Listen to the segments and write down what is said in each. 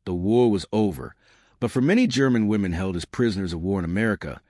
The war was over, but for many German women held as prisoners of war in America,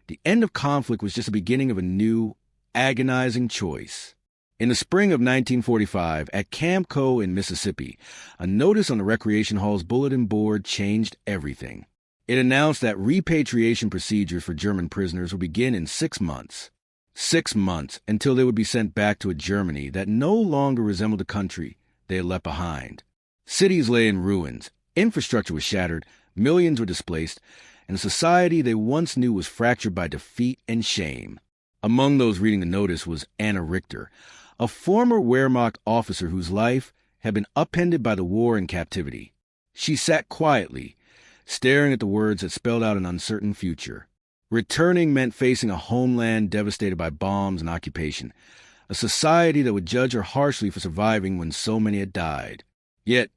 the end of conflict was just the beginning of a new, agonizing choice. In the spring of 1945, at Camp Co in Mississippi, a notice on the Recreation Hall's bulletin board changed everything. It announced that repatriation procedures for German prisoners would begin in 6 months. 6 months until they would be sent back to a Germany that no longer resembled the country they had left behind. Cities lay in ruins, infrastructure was shattered, millions were displaced, and the society they once knew was fractured by defeat and shame. Among those reading the notice was Anna Richter, a former Wehrmacht officer whose life had been upended by the war and captivity. She sat quietly, staring at the words that spelled out an uncertain future. Returning meant facing a homeland devastated by bombs and occupation, a society that would judge her harshly for surviving when so many had died. Yet,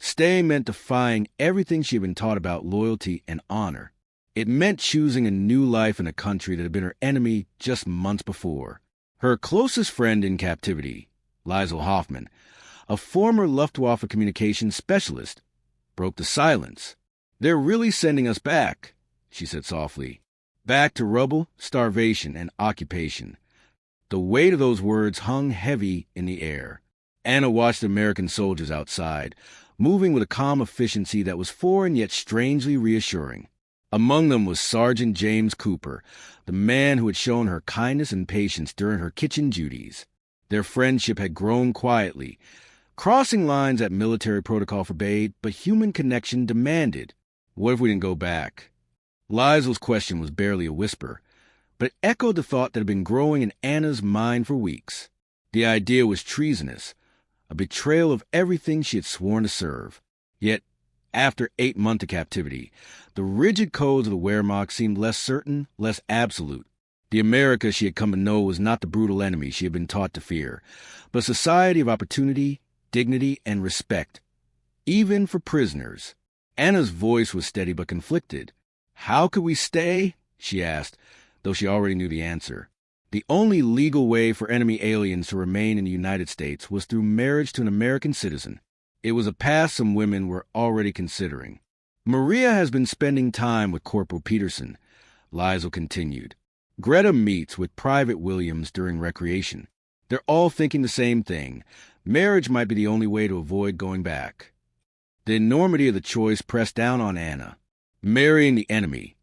staying meant defying everything she had been taught about loyalty and honor. It meant choosing a new life in a country that had been her enemy just months before. Her closest friend in captivity, Liesl Hoffman, a former Luftwaffe communications specialist, broke the silence. "They're really sending us back," she said softly. "Back to rubble, starvation, and occupation." The weight of those words hung heavy in the air. Anna watched the American soldiers outside, moving with a calm efficiency that was foreign yet strangely reassuring. Among them was Sergeant James Cooper, the man who had shown her kindness and patience during her kitchen duties. Their friendship had grown quietly, crossing lines that military protocol forbade, but human connection demanded. What if we didn't go back? Liesl's question was barely a whisper, but it echoed the thought that had been growing in Anna's mind for weeks. The idea was treasonous, a betrayal of everything she had sworn to serve. Yet, after 8 months of captivity, the rigid codes of the Wehrmacht seemed less certain, less absolute. The America she had come to know was not the brutal enemy she had been taught to fear, but a society of opportunity, dignity, and respect, even for prisoners. Anna's voice was steady but conflicted. "How could we stay?" she asked, though she already knew the answer. The only legal way for enemy aliens to remain in the United States was through marriage to an American citizen. It was a path some women were already considering. "Maria has been spending time with Corporal Peterson," Liesl continued. "Greta meets with Private Williams during recreation. They're all thinking the same thing. Marriage might be the only way to avoid going back." The enormity of the choice pressed down on Anna. Marrying the enemy,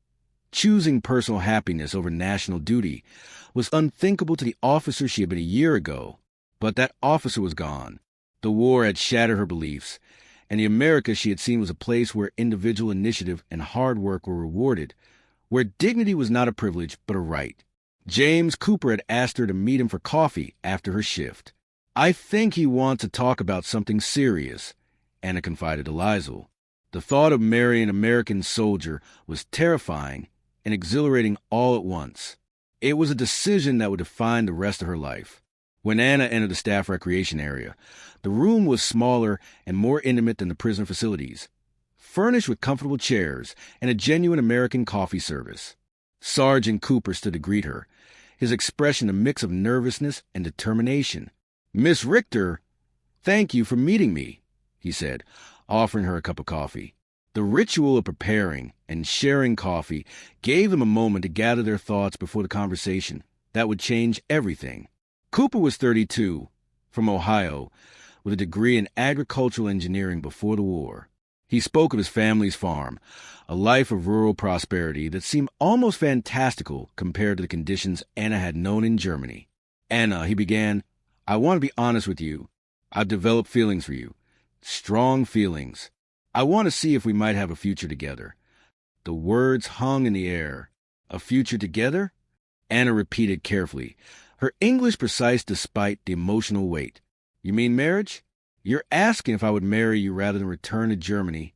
choosing personal happiness over national duty, was unthinkable to the officer she had been a year ago. But that officer was gone. The war had shattered her beliefs, and the America she had seen was a place where individual initiative and hard work were rewarded, where dignity was not a privilege but a right. James Cooper had asked her to meet him for coffee after her shift. "I think he wants to talk about something serious," Anna confided to Liesl. The thought of marrying an American soldier was terrifying and exhilarating all at once. It was a decision that would define the rest of her life. When Anna entered the staff recreation area, the room was smaller and more intimate than the prisoner facilities, furnished with comfortable chairs and a genuine American coffee service. Sergeant Cooper stood to greet her, his expression a mix of nervousness and determination. "Miss Richter, thank you for meeting me," he said, offering her a cup of coffee. The ritual of preparing and sharing coffee gave them a moment to gather their thoughts before the conversation that would change everything. Cooper was 32, from Ohio, with a degree in agricultural engineering before the war. He spoke of his family's farm, a life of rural prosperity that seemed almost fantastical compared to the conditions Anna had known in Germany. "Anna," he began, "I want to be honest with you. I've developed feelings for you. Strong feelings. I want to see if we might have a future together." The words hung in the air. "A future together?" Anna repeated carefully, her English precise despite the emotional weight. "You mean marriage? You're asking if I would marry you rather than return to Germany."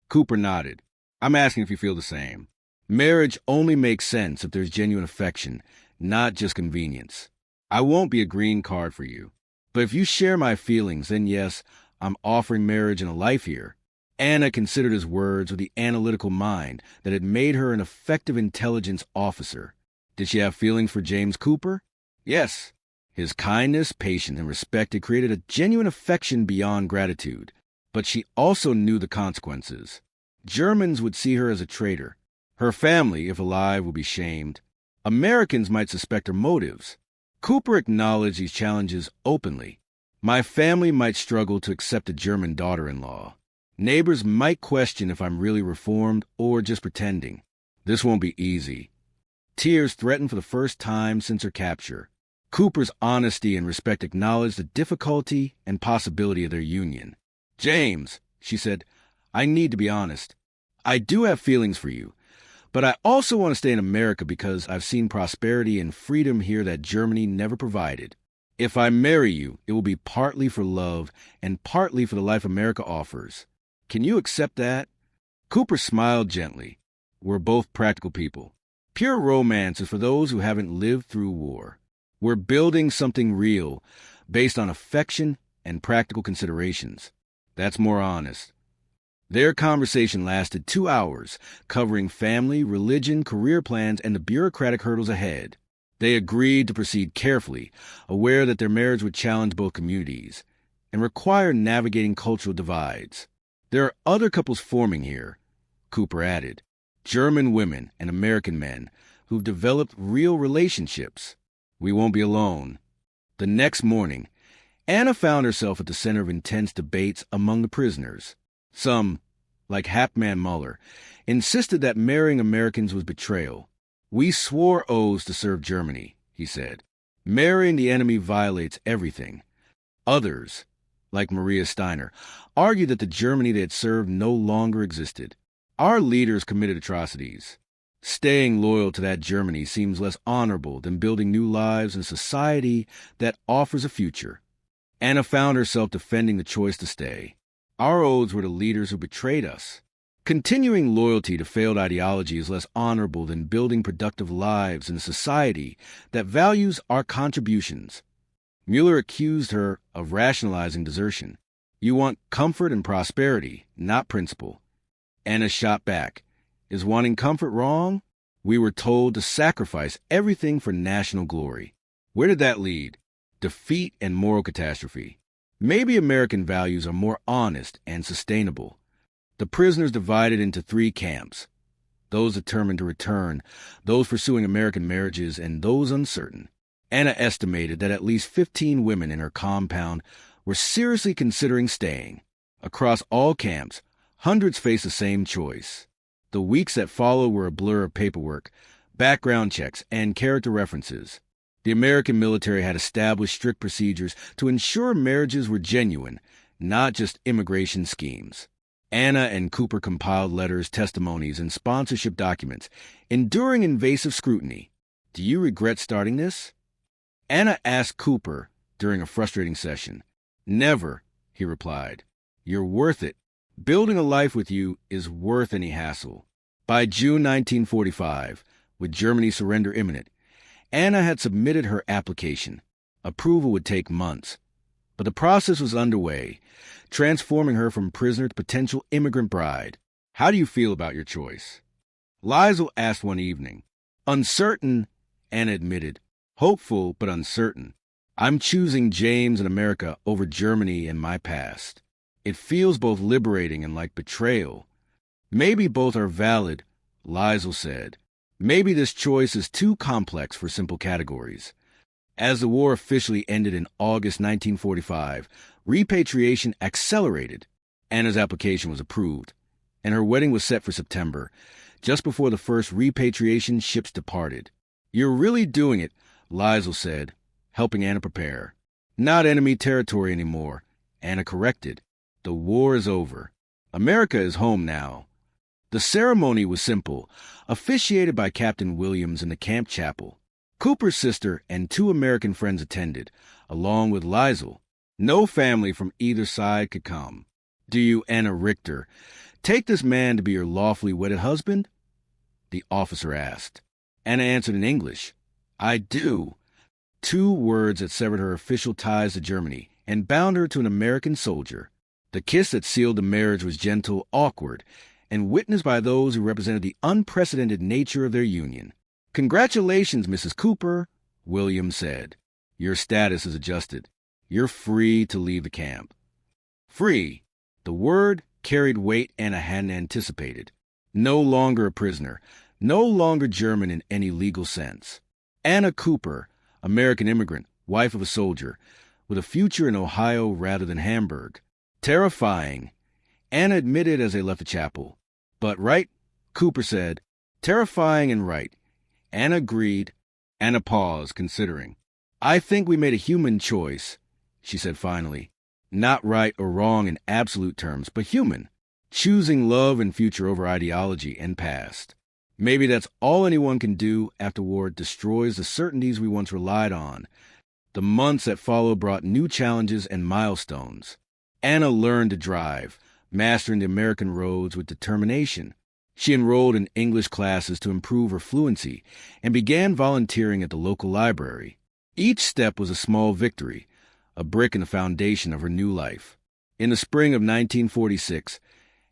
Cooper nodded. "I'm asking if you feel the same. Marriage only makes sense if there's genuine affection, not just convenience. I won't be a green card for you. But if you share my feelings, then yes, I'm offering marriage and a life here." Anna considered his words with the analytical mind that had made her an effective intelligence officer. Did she have feelings for James Cooper? Yes. His kindness, patience, and respect had created a genuine affection beyond gratitude. But she also knew the consequences. Germans would see her as a traitor. Her family, if alive, would be shamed. Americans might suspect her motives. Cooper acknowledged these challenges openly. My family might struggle to accept a German daughter-in-law. Neighbors might question if I'm really reformed or just pretending. This won't be easy. Tears threatened for the first time since her capture. Cooper's honesty and respect acknowledged the difficulty and possibility of their union. "James," she said, "I need to be honest. I do have feelings for you, but I also want to stay in America because I've seen prosperity and freedom here that Germany never provided. If I marry you, it will be partly for love and partly for the life America offers. Can you accept that?" Cooper smiled gently. "We're both practical people. Pure romance is for those who haven't lived through war. We're building something real, based on affection and practical considerations. That's more honest." Their conversation lasted 2 hours, covering family, religion, career plans, and the bureaucratic hurdles ahead. They agreed to proceed carefully, aware that their marriage would challenge both communities and require navigating cultural divides. "There are other couples forming here," Cooper added, "German women and American men who've developed real relationships. We won't be alone." The next morning, Anna found herself at the center of intense debates among the prisoners. Some, like Hauptmann Muller, insisted that marrying Americans was betrayal. "We swore oaths to serve Germany," he said. "Marrying the enemy violates everything." Others, like Maria Steiner, argued that the Germany they had served no longer existed. "Our leaders committed atrocities. Staying loyal to that Germany seems less honorable than building new lives in a society that offers a future." Anna found herself defending the choice to stay. "Our oaths were to leaders who betrayed us. Continuing loyalty to failed ideology is less honorable than building productive lives in a society that values our contributions." Mueller accused her of rationalizing desertion. "You want comfort and prosperity, not principle." Anna shot back. "Is wanting comfort wrong? We were told to sacrifice everything for national glory. Where did that lead? Defeat and moral catastrophe. Maybe American values are more honest and sustainable." The prisoners divided into 3 camps: those determined to return, those pursuing American marriages, and those uncertain. Anna estimated that at least 15 women in her compound were seriously considering staying. Across all camps, hundreds faced the same choice. The weeks that followed were a blur of paperwork, background checks, and character references. The American military had established strict procedures to ensure marriages were genuine, not just immigration schemes. Anna and Cooper compiled letters, testimonies, and sponsorship documents, enduring invasive scrutiny. "Do you regret starting this?" Anna asked Cooper during a frustrating session. "Never," he replied. "You're worth it. Building a life with you is worth any hassle." By June 1945, with Germany's surrender imminent, Anna had submitted her application. Approval would take months. But the process was underway, transforming her from prisoner to potential immigrant bride. "How do you feel about your choice?" Liesel asked one evening. "Uncertain," Anna admitted. "Hopeful, but uncertain. I'm choosing James and America over Germany and my past. It feels both liberating and like betrayal." "Maybe both are valid," Liesel said. "Maybe this choice is too complex for simple categories." As the war officially ended in August 1945, repatriation accelerated. Anna's application was approved, and her wedding was set for September, just before the first repatriation ships departed. "You're really doing it," Liesel said, helping Anna prepare. "Not enemy territory anymore," Anna corrected. "The war is over. America is home now." The ceremony was simple, officiated by Captain Williams in the camp chapel. Cooper's sister and 2 American friends attended, along with Liesel. No family from either side could come. "Do you, Anna Richter, take this man to be your lawfully wedded husband?" the officer asked. Anna answered in English, "I do." 2 words that severed her official ties to Germany and bound her to an American soldier. The kiss that sealed the marriage was gentle, awkward, and witnessed by those who represented the unprecedented nature of their union. "Congratulations, Mrs. Cooper," Williams said. "Your status is adjusted. You're free to leave the camp." "Free?" The word carried weight Anna hadn't anticipated. No longer a prisoner, no longer German in any legal sense. Anna Cooper, American immigrant, wife of a soldier, with a future in Ohio rather than Hamburg. Terrifying, Anna admitted as they left the chapel. But right? Cooper said. Terrifying and right. Anna agreed. Anna paused, considering. I think we made a human choice, she said finally. Not right or wrong in absolute terms, but human. Choosing love and future over ideology and past. Maybe that's all anyone can do after war destroys the certainties we once relied on. The months that followed brought new challenges and milestones. Anna learned to drive, mastering the American roads with determination. She enrolled in English classes to improve her fluency and began volunteering at the local library. Each step was a small victory, a brick in the foundation of her new life. In the spring of 1946,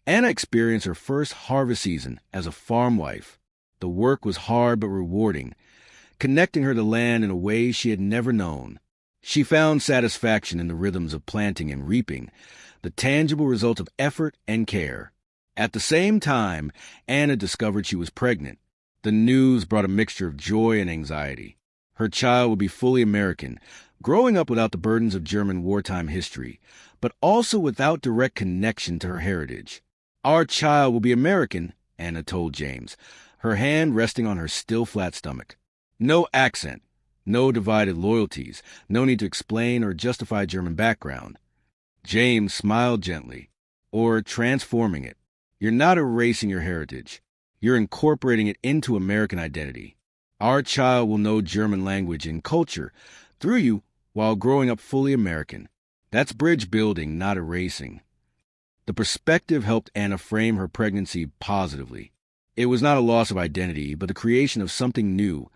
Anna experienced her first harvest season as a farm wife. The work was hard but rewarding, connecting her to land in a way she had never known. She found satisfaction in the rhythms of planting and reaping, the tangible result of effort and care. At the same time, Anna discovered she was pregnant. The news brought a mixture of joy and anxiety. Her child would be fully American, growing up without the burdens of German wartime history, but also without direct connection to her heritage. Our child will be American, Anna told James, her hand resting on her still flat stomach. No accent, no divided loyalties, no need to explain or justify German background. James smiled gently. Or transforming it. You're not erasing your heritage. You're incorporating it into American identity. Our child will know German language and culture through you while growing up fully American. That's bridge building, not erasing. The perspective helped Anna frame her pregnancy positively. It was not a loss of identity, but the creation of something new,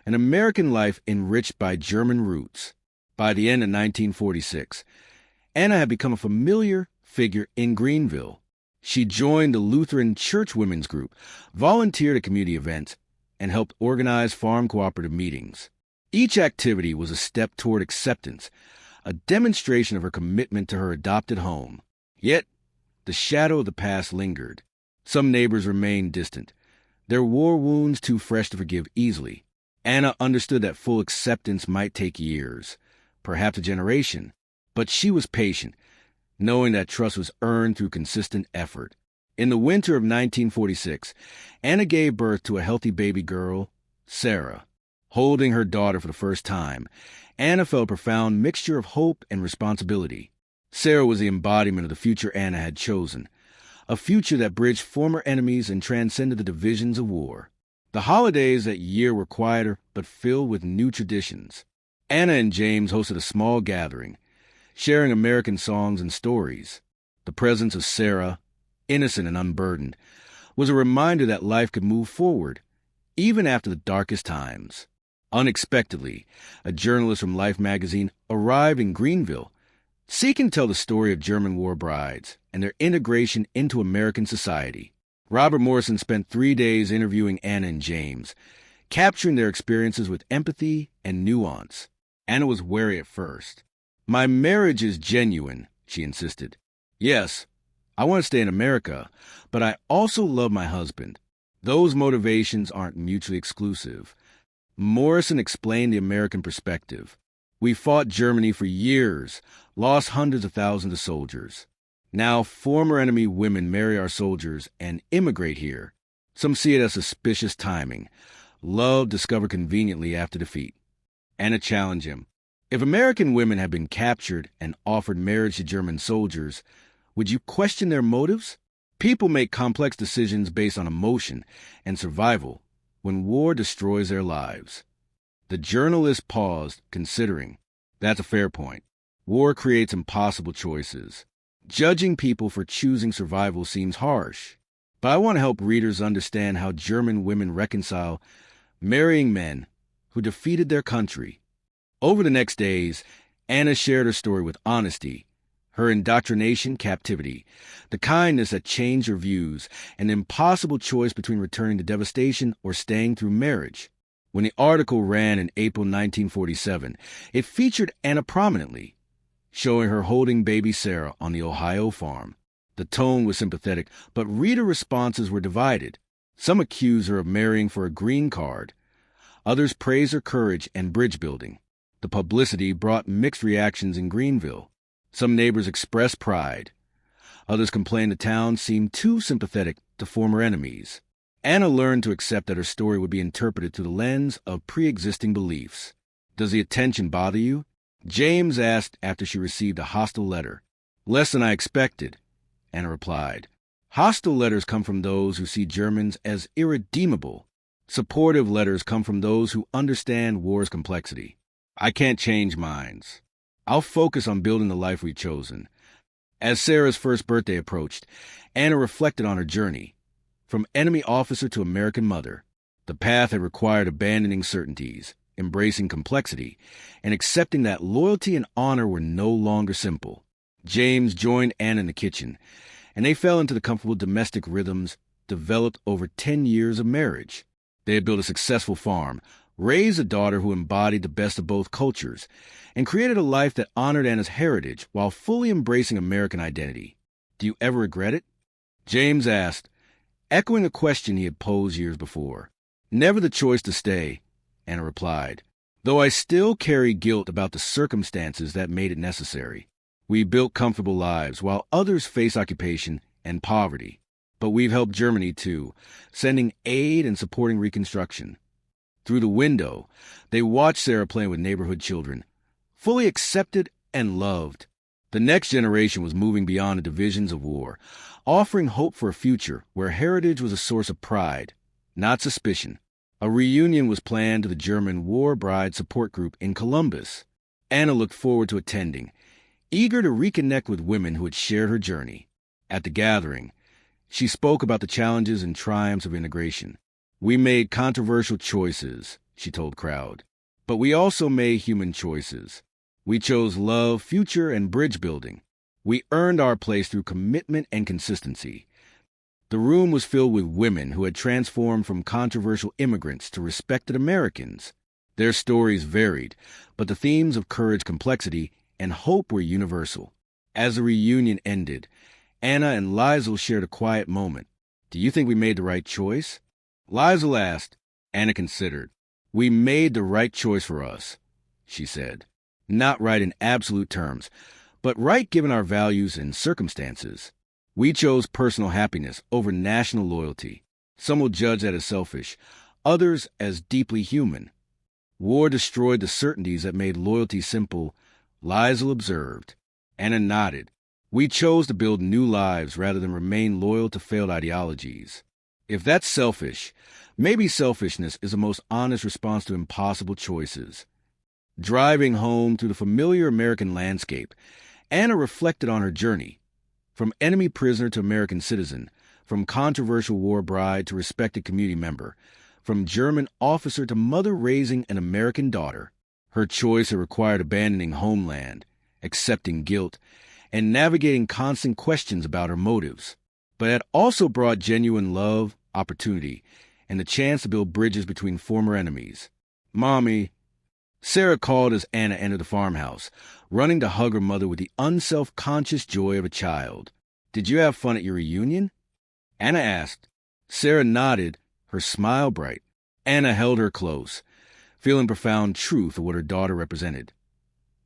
an American life enriched by German roots. By the end of 1946, Anna had become a familiar figure in Greenville. She joined the Lutheran Church Women's Group, volunteered at community events, and helped organize farm cooperative meetings. Each activity was a step toward acceptance, a demonstration of her commitment to her adopted home. Yet, the shadow of the past lingered. Some neighbors remained distant, their war wounds too fresh to forgive easily. Anna understood that full acceptance might take years, perhaps a generation, but she was patient, knowing that trust was earned through consistent effort. In the winter of 1946, Anna gave birth to a healthy baby girl, Sarah. Holding her daughter for the first time, Anna felt a profound mixture of hope and responsibility. Sarah was the embodiment of the future Anna had chosen, a future that bridged former enemies and transcended the divisions of war. The holidays that year were quieter but filled with new traditions. Anna and James hosted a small gathering, sharing American songs and stories. The presence of Sarah, innocent and unburdened, was a reminder that life could move forward, even after the darkest times. Unexpectedly, a journalist from Life magazine arrived in Greenville, seeking to tell the story of German war brides and their integration into American society. Robert Morrison spent 3 days interviewing Anna and James, capturing their experiences with empathy and nuance. Anna was wary at first. "My marriage is genuine," she insisted. "Yes, I want to stay in America, but I also love my husband. Those motivations aren't mutually exclusive." Morrison explained the American perspective. "We fought Germany for years, lost hundreds of thousands of soldiers. Now former enemy women marry our soldiers and immigrate here. Some see it as suspicious timing. Love discovered conveniently after defeat." Anna challenged him. "If American women had been captured and offered marriage to German soldiers, would you question their motives? People make complex decisions based on emotion and survival when war destroys their lives." The journalist paused, considering. "That's a fair point. War creates impossible choices. Judging people for choosing survival seems harsh. But I want to help readers understand how German women reconcile marrying men who defeated their country." Over the next days, Anna shared her story with honesty. Her indoctrination, captivity, the kindness that changed her views, and the impossible choice between returning to devastation or staying through marriage. When the article ran in April 1947, it featured Anna prominently, showing her holding baby Sarah on the Ohio farm. The tone was sympathetic, but reader responses were divided. Some accused her of marrying for a green card. Others praised her courage and bridge building. The publicity brought mixed reactions in Greenville. Some neighbors expressed pride. Others complained the town seemed too sympathetic to former enemies. Anna learned to accept that her story would be interpreted through the lens of pre-existing beliefs. "Does the attention bother you?" James asked after she received a hostile letter. "Less than I expected," Anna replied. Hostile letters come from those who see Germans as irredeemable. Supportive letters come from those who understand war's complexity. "I can't change minds. I'll focus on building the life we've chosen." As Sarah's first birthday approached, Anna reflected on her journey. From enemy officer to American mother, the path had required abandoning certainties, embracing complexity, and accepting that loyalty and honor were no longer simple. James joined Anna in the kitchen, and they fell into the comfortable domestic rhythms developed over 10 years of marriage. They had built a successful farm, raised a daughter who embodied the best of both cultures, and created a life that honored Anna's heritage while fully embracing American identity. "Do you ever regret it?" James asked, echoing a question he had posed years before. "Never the choice to stay," Anna replied, "though I still carry guilt about the circumstances that made it necessary. We built comfortable lives while others face occupation and poverty. But we've helped Germany, too, sending aid and supporting reconstruction." Through the window, they watched Sarah playing with neighborhood children, fully accepted and loved. The next generation was moving beyond the divisions of war, offering hope for a future where heritage was a source of pride, not suspicion. A reunion was planned to the German War Bride Support Group in Columbus. Anna looked forward to attending, eager to reconnect with women who had shared her journey. At the gathering, she spoke about the challenges and triumphs of integration. "We made controversial choices," she told crowd, "but we also made human choices. We chose love, future, and bridge building. We earned our place through commitment and consistency." The room was filled with women who had transformed from controversial immigrants to respected Americans. Their stories varied, but the themes of courage, complexity, and hope were universal. As the reunion ended, Anna and Liesl shared a quiet moment. "Do you think we made the right choice?" Liesl asked. Anna considered. "We made the right choice for us," she said. "Not right in absolute terms, but right given our values and circumstances. We chose personal happiness over national loyalty. Some will judge that as selfish, others as deeply human. War destroyed the certainties that made loyalty simple," Liesl observed. Anna nodded. "We chose to build new lives rather than remain loyal to failed ideologies. If that's selfish, maybe selfishness is the most honest response to impossible choices." Driving home through the familiar American landscape, Anna reflected on her journey. From enemy prisoner to American citizen, from controversial war bride to respected community member, from German officer to mother raising an American daughter, her choice had required abandoning homeland, accepting guilt, and navigating constant questions about her motives. But it also brought genuine love, opportunity, and the chance to build bridges between former enemies. "Mommy," Sarah called as Anna entered the farmhouse, running to hug her mother with the unself-conscious joy of a child. "Did you have fun at your reunion?" Anna asked. Sarah nodded, her smile bright. Anna held her close, feeling profound truth of what her daughter represented.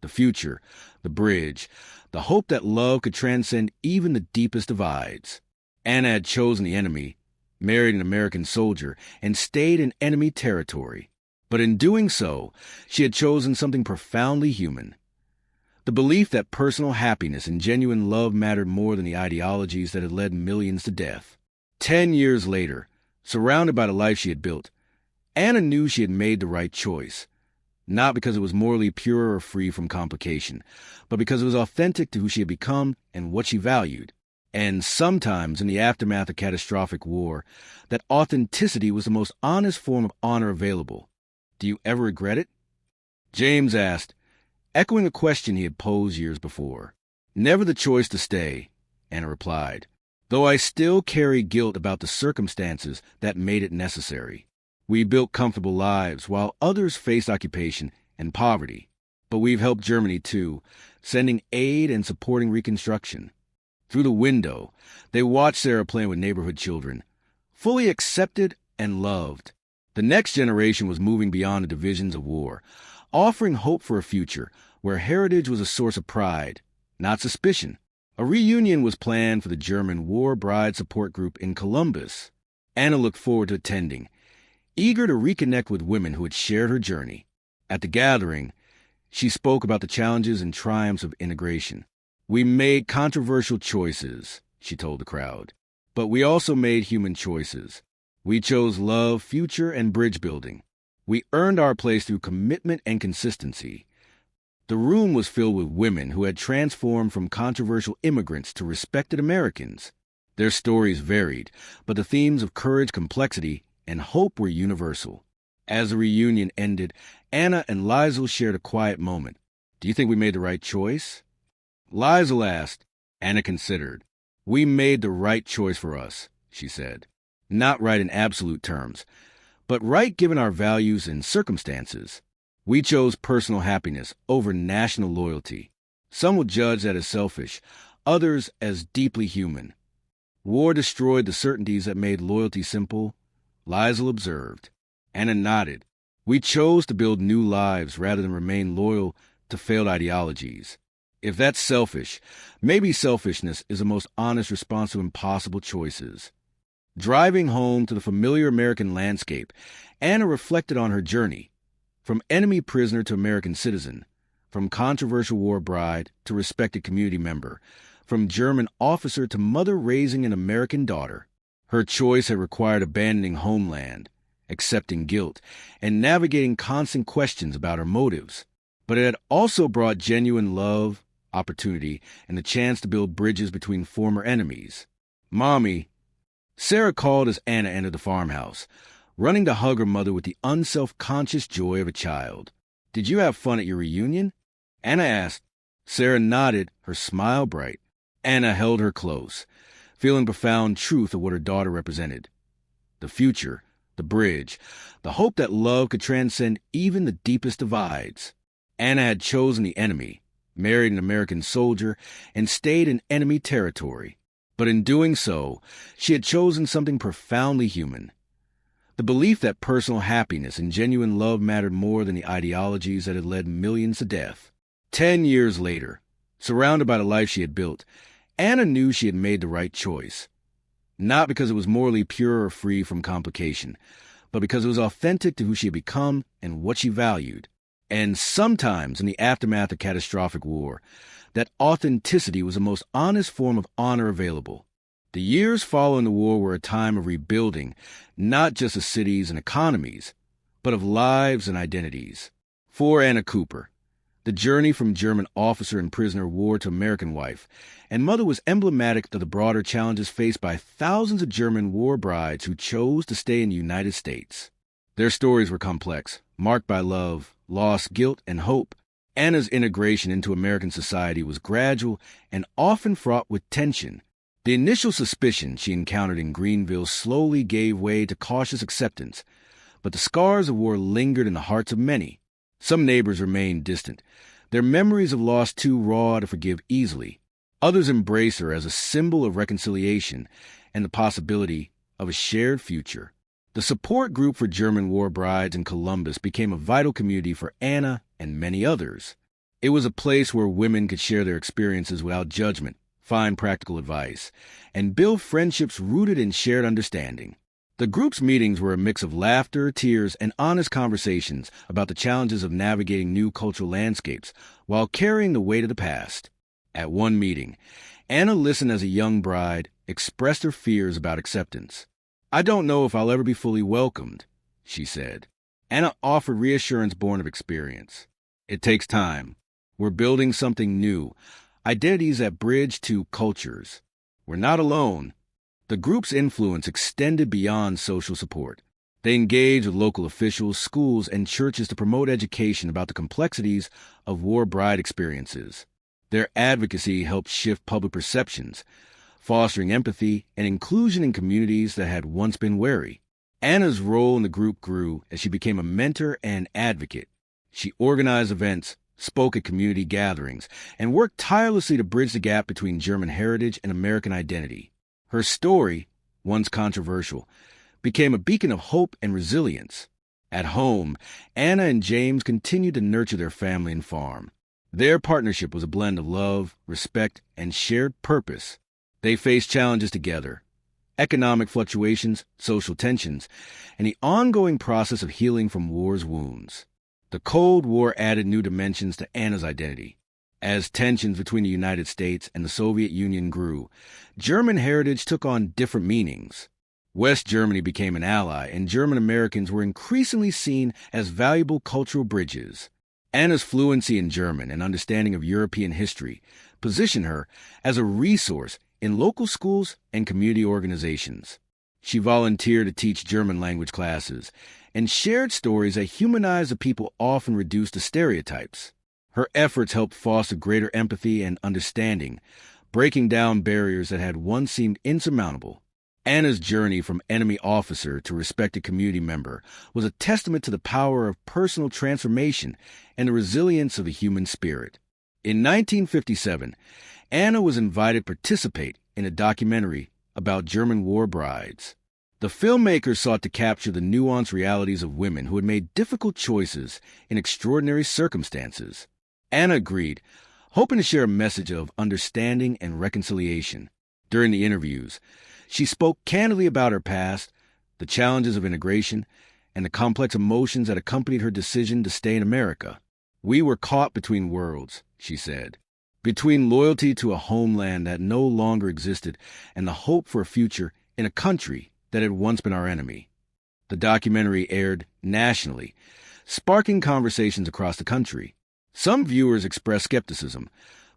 The future, the bridge, the hope that love could transcend even the deepest divides. Anna had chosen the enemy, married an American soldier, and stayed in enemy territory. But in doing so, she had chosen something profoundly human. The belief that personal happiness and genuine love mattered more than the ideologies that had led millions to death. 10 years later, surrounded by the life she had built, Anna knew she had made the right choice. Not because it was morally pure or free from complication, but because it was authentic to who she had become and what she valued. And sometimes, in the aftermath of catastrophic war, that authenticity was the most honest form of honor available. "Do you ever regret it?" James asked, echoing a question he had posed years before. "Never the choice to stay," Anna replied, "though I still carry guilt about the circumstances that made it necessary. We built comfortable lives while others faced occupation and poverty. But we've helped Germany, too, sending aid and supporting reconstruction." Through the window, they watched Sarah playing with neighborhood children, fully accepted and loved. The next generation was moving beyond the divisions of war, offering hope for a future where heritage was a source of pride, not suspicion. A reunion was planned for the German War Bride Support Group in Columbus. Anna looked forward to attending, eager to reconnect with women who had shared her journey. At the gathering, she spoke about the challenges and triumphs of integration. "We made controversial choices," she told the crowd, "but we also made human choices. We chose love, future, and bridge building. We earned our place through commitment and consistency." The room was filled with women who had transformed from controversial immigrants to respected Americans. Their stories varied, but the themes of courage, complexity, and hope were universal. As the reunion ended, Anna and Liesl shared a quiet moment. "Do you think we made the right choice?" Liesl asked. Anna considered. "We made the right choice for us," she said. "Not right in absolute terms, but right given our values and circumstances. We chose personal happiness over national loyalty. Some will judge that as selfish, others as deeply human. War destroyed the certainties that made loyalty simple," Liesl observed. Anna nodded. "We chose to build new lives rather than remain loyal to failed ideologies. If that's selfish, maybe selfishness is the most honest response to impossible choices." Driving home to the familiar American landscape, Anna reflected on her journey, from enemy prisoner to American citizen, from controversial war bride to respected community member, from German officer to mother raising an American daughter. Her choice had required abandoning homeland, accepting guilt, and navigating constant questions about her motives. But it had also brought genuine love, opportunity, and the chance to build bridges between former enemies. "Mommy," Sarah called as Anna entered the farmhouse, running to hug her mother with the unself-conscious joy of a child. "Did you have fun at your reunion?" Anna asked. Sarah nodded, her smile bright. Anna held her close, feeling profound truth of what her daughter represented. The future, the bridge, the hope that love could transcend even the deepest divides. Anna had chosen the enemy, married an American soldier, and stayed in enemy territory. But in doing so, she had chosen something profoundly human. The belief that personal happiness and genuine love mattered more than the ideologies that had led millions to death. 10 years later, surrounded by the life she had built, Anna knew she had made the right choice. Not because it was morally pure or free from complication, but because it was authentic to who she had become and what she valued. And sometimes, in the aftermath of catastrophic war, that authenticity was the most honest form of honor available. The years following the war were a time of rebuilding, not just of cities and economies, but of lives and identities. For Anna Cooper, the journey from German officer and prisoner of war to American wife and mother was emblematic of the broader challenges faced by thousands of German war brides who chose to stay in the United States. Their stories were complex, marked by love, loss, guilt, and hope. Anna's integration into American society was gradual and often fraught with tension. The initial suspicion she encountered in Greenville slowly gave way to cautious acceptance, but the scars of war lingered in the hearts of many. Some neighbors remained distant, their memories of loss too raw to forgive easily. Others embraced her as a symbol of reconciliation and the possibility of a shared future. The support group for German war brides in Columbus became a vital community for Anna and many others. It was a place where women could share their experiences without judgment, find practical advice, and build friendships rooted in shared understanding. The group's meetings were a mix of laughter, tears, and honest conversations about the challenges of navigating new cultural landscapes while carrying the weight of the past. At one meeting, Anna listened as a young bride expressed her fears about acceptance. "I don't know if I'll ever be fully welcomed," she said. Anna offered reassurance born of experience. "It takes time. We're building something new, identities that bridge two cultures. We're not alone." The group's influence extended beyond social support. They engaged with local officials, schools, and churches to promote education about the complexities of war bride experiences. Their advocacy helped shift public perceptions, fostering empathy and inclusion in communities that had once been wary. Anna's role in the group grew as she became a mentor and advocate. She organized events, spoke at community gatherings, and worked tirelessly to bridge the gap between German heritage and American identity. Her story, once controversial, became a beacon of hope and resilience. At home, Anna and James continued to nurture their family and farm. Their partnership was a blend of love, respect, and shared purpose. They faced challenges together: economic fluctuations, social tensions, and the ongoing process of healing from war's wounds. The Cold War added new dimensions to Anna's identity. As tensions between the United States and the Soviet Union grew, German heritage took on different meanings. West Germany became an ally, and German Americans were increasingly seen as valuable cultural bridges. Anna's fluency in German and understanding of European history positioned her as a resource in local schools and community organizations. She volunteered to teach German language classes and shared stories that humanized the people often reduced to stereotypes. Her efforts helped foster greater empathy and understanding, breaking down barriers that had once seemed insurmountable. Anna's journey from enemy officer to respected community member was a testament to the power of personal transformation and the resilience of the human spirit. In 1957, Anna was invited to participate in a documentary about German war brides. The filmmakers sought to capture the nuanced realities of women who had made difficult choices in extraordinary circumstances. Anna agreed, hoping to share a message of understanding and reconciliation. During the interviews, she spoke candidly about her past, the challenges of integration, and the complex emotions that accompanied her decision to stay in America. "We were caught between worlds," she said, "between loyalty to a homeland that no longer existed and the hope for a future in a country that had once been our enemy." The documentary aired nationally, sparking conversations across the country. Some viewers expressed skepticism,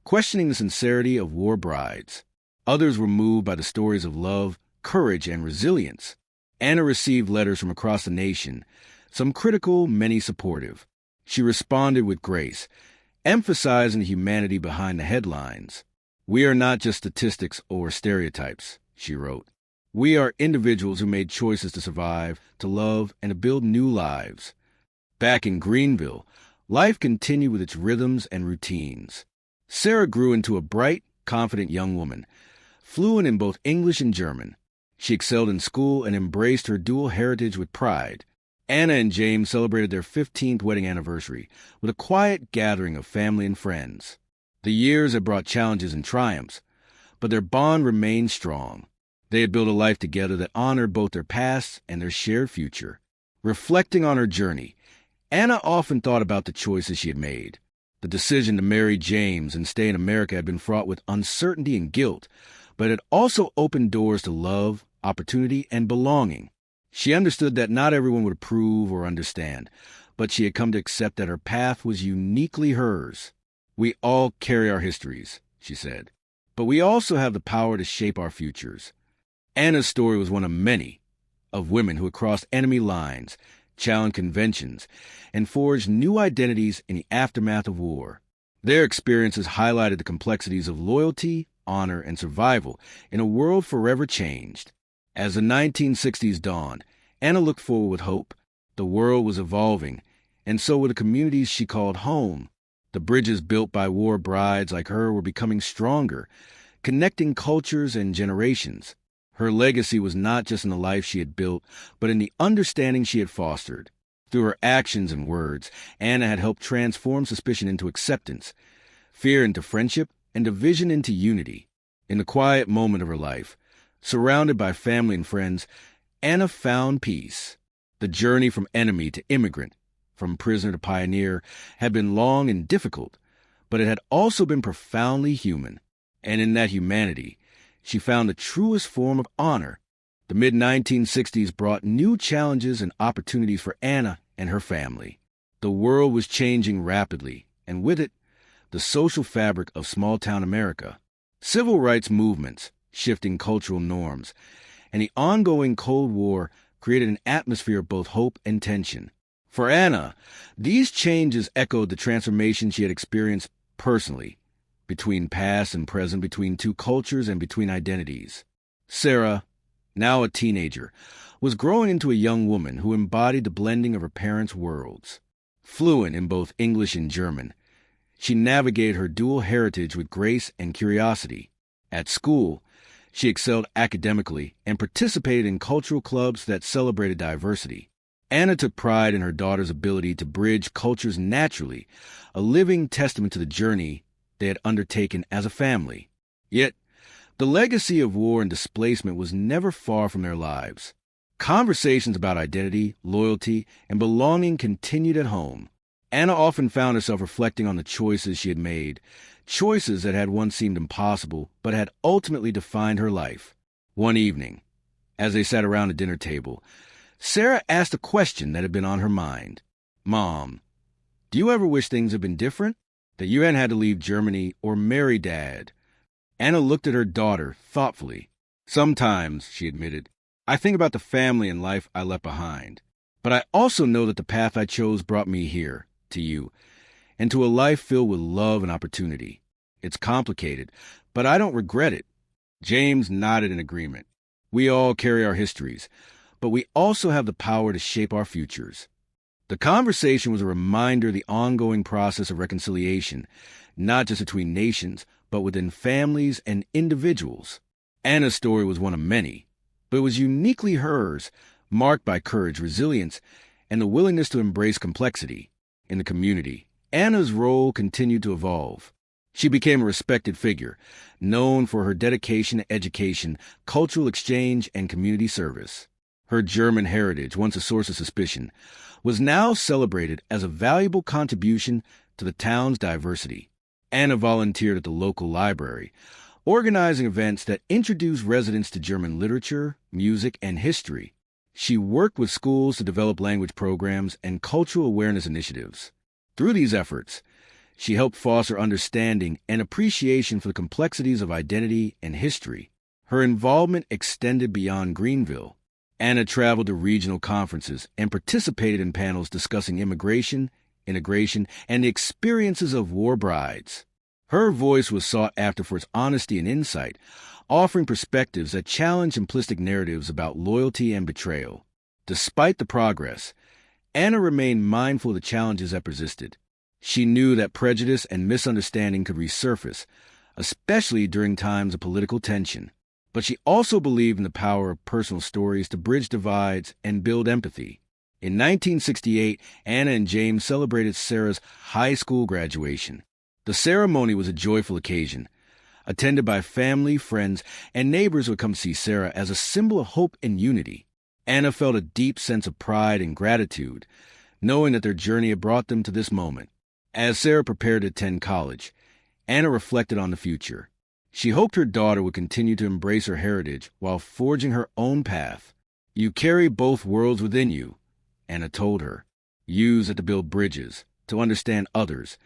questioning the sincerity of war brides. Others were moved by the stories of love, courage, and resilience. Anna received letters from across the nation, some critical, many supportive. She responded with grace, emphasizing the humanity behind the headlines. "We are not just statistics or stereotypes," she wrote. "We are individuals who made choices to survive, to love, and to build new lives." Back in Greenville, life continued with its rhythms and routines. Sarah grew into a bright, confident young woman, fluent in both English and German. She excelled in school and embraced her dual heritage with pride. Anna and James celebrated their 15th wedding anniversary with a quiet gathering of family and friends. The years had brought challenges and triumphs, but their bond remained strong. They had built a life together that honored both their past and their shared future. Reflecting on her journey, Anna often thought about the choices she had made. The decision to marry James and stay in America had been fraught with uncertainty and guilt, but it also opened doors to love, opportunity, and belonging. She understood that not everyone would approve or understand, but she had come to accept that her path was uniquely hers. "We all carry our histories," she said, "but we also have the power to shape our futures." Anna's story was one of many, of women who had crossed enemy lines, challenged conventions, and forged new identities in the aftermath of war. Their experiences highlighted the complexities of loyalty, honor, and survival in a world forever changed. As the 1960s dawned, Anna looked forward with hope. The world was evolving, and so were the communities she called home. The bridges built by war brides like her were becoming stronger, connecting cultures and generations. Her legacy was not just in the life she had built, but in the understanding she had fostered. Through her actions and words, Anna had helped transform suspicion into acceptance, fear into friendship, and division into unity. In the quiet moment of her life, surrounded by family and friends, Anna found peace. The journey from enemy to immigrant, from prisoner to pioneer, had been long and difficult, but it had also been profoundly human. And in that humanity, she found the truest form of honor. The mid-1960s brought new challenges and opportunities for Anna and her family. The world was changing rapidly, and with it, the social fabric of small-town America. Civil rights movements, shifting cultural norms, and the ongoing Cold War created an atmosphere of both hope and tension. For Anna, these changes echoed the transformation she had experienced personally, between past and present, between two cultures, and between identities. Sarah, now a teenager, was growing into a young woman who embodied the blending of her parents' worlds. Fluent in both English and German, She navigated her dual heritage with grace and curiosity. At school, she excelled academically and participated in cultural clubs that celebrated diversity. Anna took pride in her daughter's ability to bridge cultures naturally, a living testament to the journey they had undertaken as a family. Yet, the legacy of war and displacement was never far from their lives. Conversations about identity, loyalty, and belonging continued at home. Anna often found herself reflecting on the choices she had made, choices that had once seemed impossible but had ultimately defined her life. One evening, as they sat around a dinner table, Sarah asked a question that had been on her mind. "Mom, do you ever wish things had been different? That you hadn't had to leave Germany or marry Dad?" Anna looked at her daughter thoughtfully. "Sometimes," she admitted, "I think about the family and life I left behind. But I also know that the path I chose brought me here, to you, and to a life filled with love and opportunity. It's complicated, but I don't regret it." James nodded in agreement. "We all carry our histories, but we also have the power to shape our futures." The conversation was a reminder of the ongoing process of reconciliation, not just between nations, but within families and individuals. Anna's story was one of many, but it was uniquely hers, marked by courage, resilience, and the willingness to embrace complexity. In the community, Anna's role continued to evolve. She became a respected figure, known for her dedication to education, cultural exchange, and community service. Her German heritage, once a source of suspicion, was now celebrated as a valuable contribution to the town's diversity. Anna volunteered at the local library, organizing events that introduced residents to German literature, music, and history. She worked with schools to develop language programs and cultural awareness initiatives. Through these efforts, she helped foster understanding and appreciation for the complexities of identity and history. Her involvement extended beyond Greenville. Anna traveled to regional conferences and participated in panels discussing immigration, integration, and the experiences of war brides. Her voice was sought after for its honesty and insight, offering perspectives that challenged simplistic narratives about loyalty and betrayal. Despite the progress, Anna remained mindful of the challenges that persisted. She knew that prejudice and misunderstanding could resurface, especially during times of political tension. But she also believed in the power of personal stories to bridge divides and build empathy. In 1968, Anna and James celebrated Sarah's high school graduation. The ceremony was a joyful occasion, attended by family, friends, and neighbors who had come to see Sarah as a symbol of hope and unity. Anna felt a deep sense of pride and gratitude, knowing that their journey had brought them to this moment. As Sarah prepared to attend college, Anna reflected on the future. She hoped her daughter would continue to embrace her heritage while forging her own path. "You carry both worlds within you," Anna told her. "Use it to build bridges, to understand others,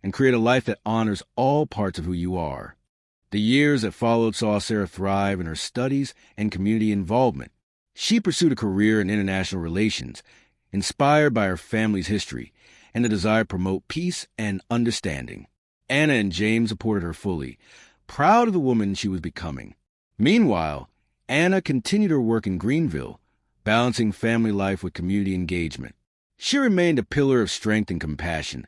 and create a life that honors all parts of who you are." The years that followed saw Sarah thrive in her studies and community involvement. She pursued a career in international relations, inspired by her family's history and the desire to promote peace and understanding. Anna and James supported her fully, proud of the woman she was becoming. Meanwhile, Anna continued her work in Greenville, balancing family life with community engagement. She remained a pillar of strength and compassion,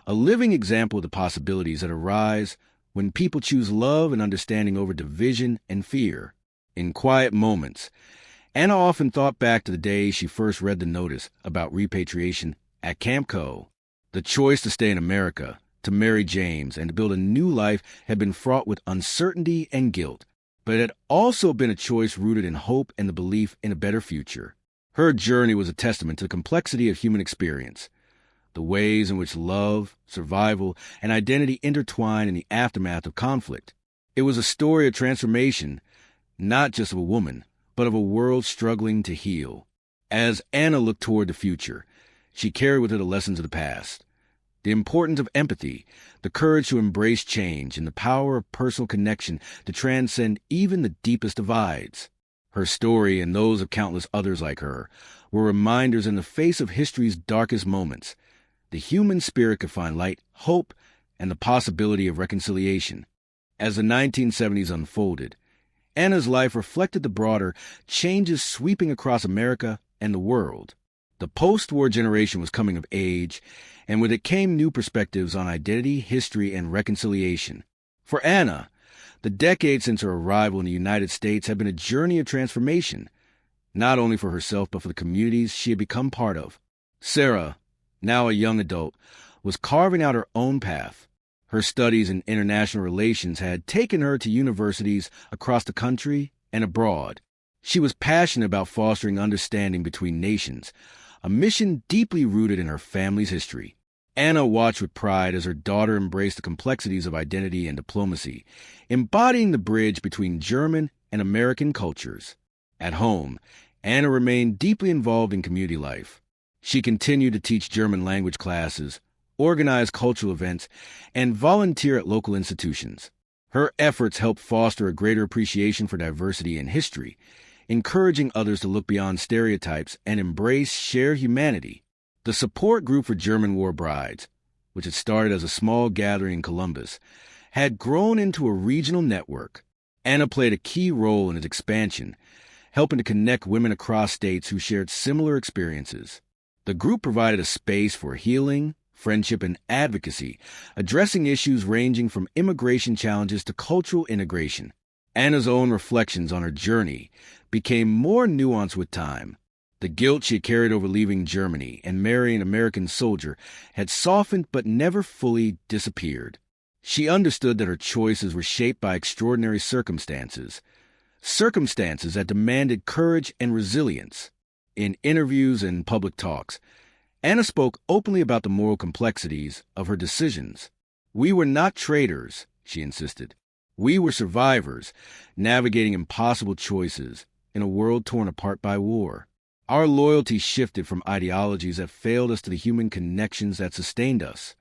a living example of the possibilities that arise when people choose love and understanding over division and fear. In quiet moments, Anna often thought back to the day she first read the notice about repatriation at Camp Co. The choice to stay in America, to marry James, and to build a new life had been fraught with uncertainty and guilt, but it had also been a choice rooted in hope and the belief in a better future. Her journey was a testament to the complexity of human experience, the ways in which love, survival, and identity intertwine in the aftermath of conflict. It was a story of transformation, not just of a woman, but of a world struggling to heal. As Anna looked toward the future, she carried with her the lessons of the past. The importance of empathy, the courage to embrace change, and the power of personal connection to transcend even the deepest divides. Her story, and those of countless others like her, were reminders in the face of history's darkest moments. The human spirit could find light, hope, and the possibility of reconciliation. As the 1970s unfolded, Anna's life reflected the broader changes sweeping across America and the world. The post-war generation was coming of age, and with it came new perspectives on identity, history, and reconciliation. For Anna, the decade since her arrival in the United States had been a journey of transformation, not only for herself but for the communities she had become part of. Sarah, now a young adult, was carving out her own path. Her studies in international relations had taken her to universities across the country and abroad. She was passionate about fostering understanding between nations, a mission deeply rooted in her family's history. Anna watched with pride as her daughter embraced the complexities of identity and diplomacy, embodying the bridge between German and American cultures. At home, Anna remained deeply involved in community life. She continued to teach German language classes, organize cultural events, and volunteer at local institutions. Her efforts helped foster a greater appreciation for diversity and history, encouraging others to look beyond stereotypes and embrace shared humanity. The support group for German war brides, which had started as a small gathering in Columbus, had grown into a regional network. Anna played a key role in its expansion, helping to connect women across states who shared similar experiences. The group provided a space for healing, friendship, and advocacy, addressing issues ranging from immigration challenges to cultural integration. Anna's own reflections on her journey became more nuanced with time. The guilt she had carried over leaving Germany and marrying an American soldier had softened but never fully disappeared. She understood that her choices were shaped by extraordinary circumstances that demanded courage and resilience. In interviews and public talks, Anna spoke openly about the moral complexities of her decisions. "We were not traitors," she insisted. "We were survivors, navigating impossible choices in a world torn apart by war. Our loyalty shifted from ideologies that failed us to the human connections that sustained us."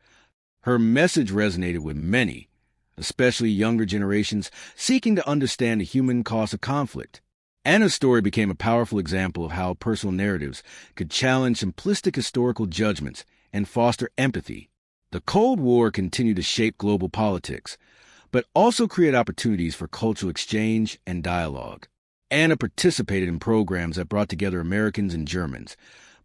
Her message resonated with many, especially younger generations seeking to understand the human cost of conflict. Anna's story became a powerful example of how personal narratives could challenge simplistic historical judgments and foster empathy. The Cold War continued to shape global politics, but also create opportunities for cultural exchange and dialogue. Anna participated in programs that brought together Americans and Germans,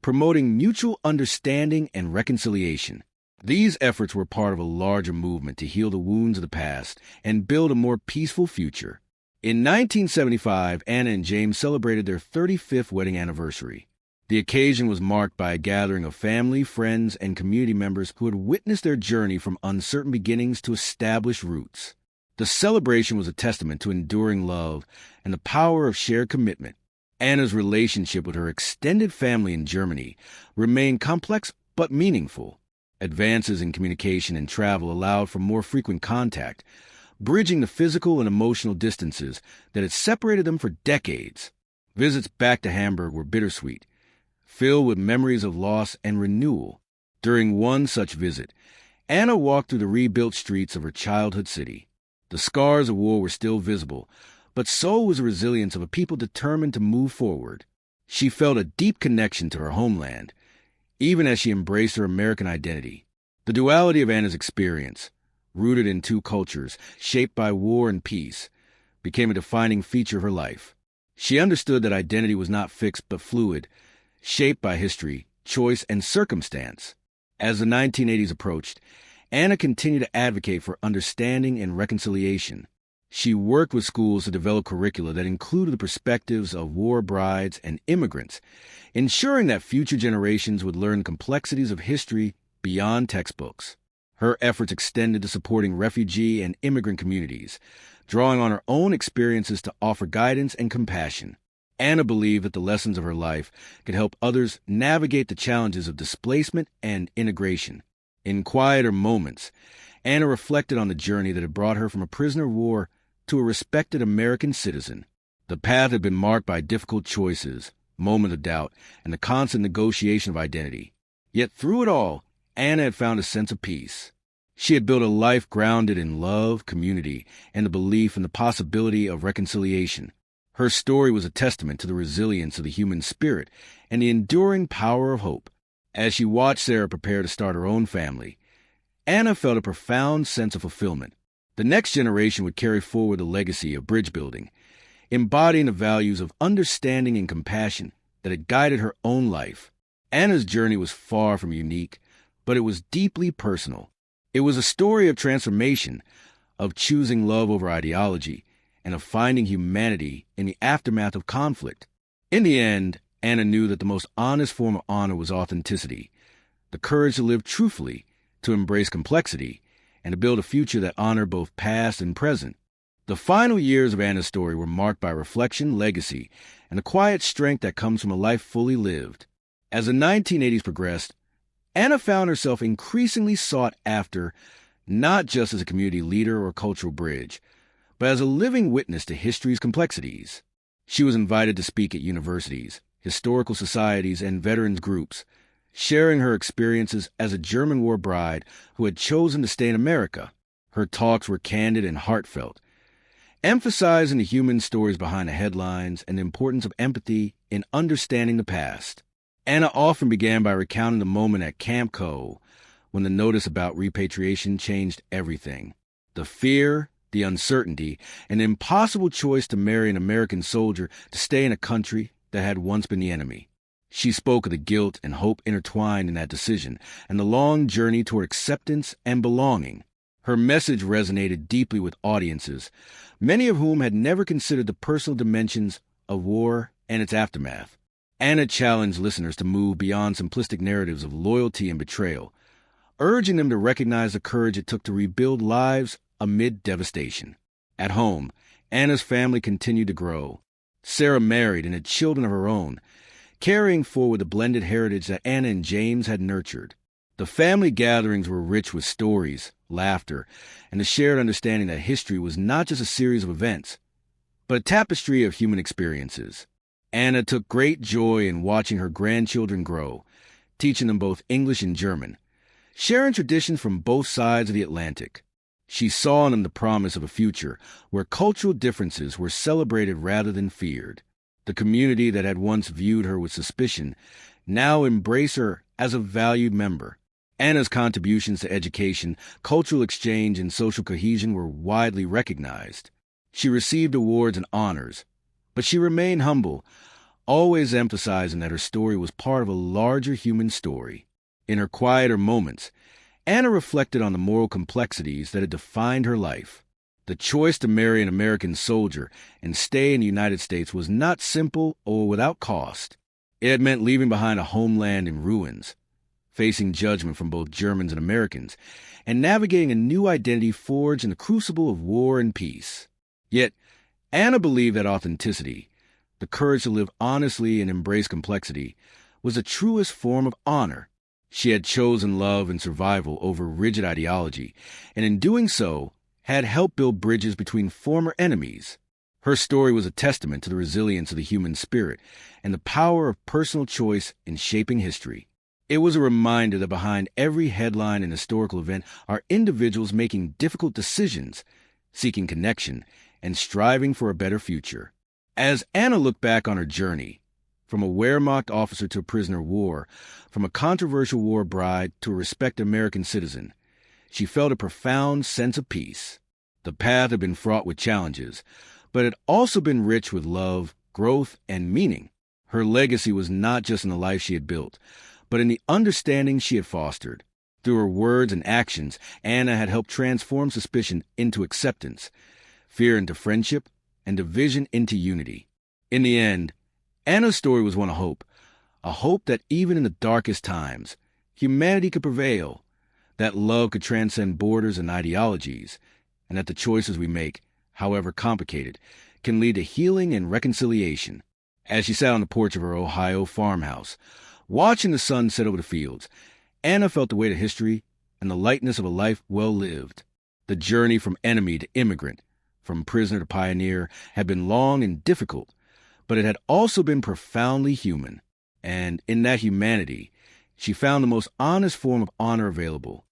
promoting mutual understanding and reconciliation. These efforts were part of a larger movement to heal the wounds of the past and build a more peaceful future. In 1975, Anna and James celebrated their 35th wedding anniversary. The occasion was marked by a gathering of family, friends, and community members who had witnessed their journey from uncertain beginnings to established roots. The celebration was a testament to enduring love and the power of shared commitment. Anna's relationship with her extended family in Germany remained complex but meaningful. Advances in communication and travel allowed for more frequent contact, bridging the physical and emotional distances that had separated them for decades. Visits back to Hamburg were bittersweet, filled with memories of loss and renewal. During one such visit, Anna walked through the rebuilt streets of her childhood city. The scars of war were still visible, but so was the resilience of a people determined to move forward. She felt a deep connection to her homeland, even as she embraced her American identity. The duality of Anna's experience, rooted in two cultures, shaped by war and peace, became a defining feature of her life. She understood that identity was not fixed but fluid, shaped by history, choice, and circumstance. As the 1980s approached, Anna continued to advocate for understanding and reconciliation. She worked with schools to develop curricula that included the perspectives of war brides and immigrants, ensuring that future generations would learn complexities of history beyond textbooks. Her efforts extended to supporting refugee and immigrant communities, drawing on her own experiences to offer guidance and compassion. Anna believed that the lessons of her life could help others navigate the challenges of displacement and integration. In quieter moments, Anna reflected on the journey that had brought her from a prisoner of war to a respected American citizen. The path had been marked by difficult choices, moments of doubt, and the constant negotiation of identity. Yet through it all, Anna had found a sense of peace. She had built a life grounded in love, community, and the belief in the possibility of reconciliation. Her story was a testament to the resilience of the human spirit and the enduring power of hope. As she watched Sarah prepare to start her own family, Anna felt a profound sense of fulfillment. The next generation would carry forward the legacy of bridge building, embodying the values of understanding and compassion that had guided her own life. Anna's journey was far from unique, but it was deeply personal. It was a story of transformation, of choosing love over ideology, and of finding humanity in the aftermath of conflict. In the end, Anna knew that the most honest form of honor was authenticity, the courage to live truthfully, to embrace complexity, and to build a future that honored both past and present. The final years of Anna's story were marked by reflection, legacy, and the quiet strength that comes from a life fully lived. As the 1980s progressed, Anna found herself increasingly sought after, not just as a community leader or cultural bridge, but as a living witness to history's complexities. She was invited to speak at universities, historical societies, and veterans groups, sharing her experiences as a German war bride who had chosen to stay in America. Her talks were candid and heartfelt, emphasizing the human stories behind the headlines and the importance of empathy in understanding the past. Anna often began by recounting the moment at Camp Co. when the notice about repatriation changed everything. The fear, the uncertainty, and the impossible choice to marry an American soldier to stay in a country that had once been the enemy. She spoke of the guilt and hope intertwined in that decision, and the long journey toward acceptance and belonging. Her message resonated deeply with audiences, many of whom had never considered the personal dimensions of war and its aftermath. Anna challenged listeners to move beyond simplistic narratives of loyalty and betrayal, urging them to recognize the courage it took to rebuild lives amid devastation. At home, Anna's family continued to grow. Sarah married and had children of her own, carrying forward the blended heritage that Anna and James had nurtured. The family gatherings were rich with stories, laughter, and the shared understanding that history was not just a series of events, but a tapestry of human experiences. Anna took great joy in watching her grandchildren grow, teaching them both English and German, sharing traditions from both sides of the Atlantic. She saw in them the promise of a future where cultural differences were celebrated rather than feared. The community that had once viewed her with suspicion now embraced her as a valued member. Anna's contributions to education, cultural exchange, and social cohesion were widely recognized. She received awards and honors, but she remained humble, always emphasizing that her story was part of a larger human story. In her quieter moments, Anna reflected on the moral complexities that had defined her life. The choice to marry an American soldier and stay in the United States was not simple or without cost. It had meant leaving behind a homeland in ruins, facing judgment from both Germans and Americans, and navigating a new identity forged in the crucible of war and peace. Yet, Anna believed that authenticity, the courage to live honestly and embrace complexity, was the truest form of honor. She had chosen love and survival over rigid ideology, and in doing so, had helped build bridges between former enemies. Her story was a testament to the resilience of the human spirit and the power of personal choice in shaping history. It was a reminder that behind every headline and historical event are individuals making difficult decisions, seeking connection, and striving for a better future. As Anna looked back on her journey, from a Wehrmacht officer to a prisoner of war, from a controversial war bride to a respected American citizen, she felt a profound sense of peace. The path had been fraught with challenges, but it had also been rich with love, growth, and meaning. Her legacy was not just in the life she had built, but in the understanding she had fostered. Through her words and actions, Anna had helped transform suspicion into acceptance, fear into friendship, and division into unity. In the end, Anna's story was one of hope, a hope that even in the darkest times, humanity could prevail, that love could transcend borders and ideologies, and that the choices we make, however complicated, can lead to healing and reconciliation. As she sat on the porch of her Ohio farmhouse, watching the sun set over the fields, Anna felt the weight of history and the lightness of a life well lived. The journey from enemy to immigrant, from prisoner to pioneer, had been long and difficult, but it had also been profoundly human. And in that humanity, she found the most honest form of honor available,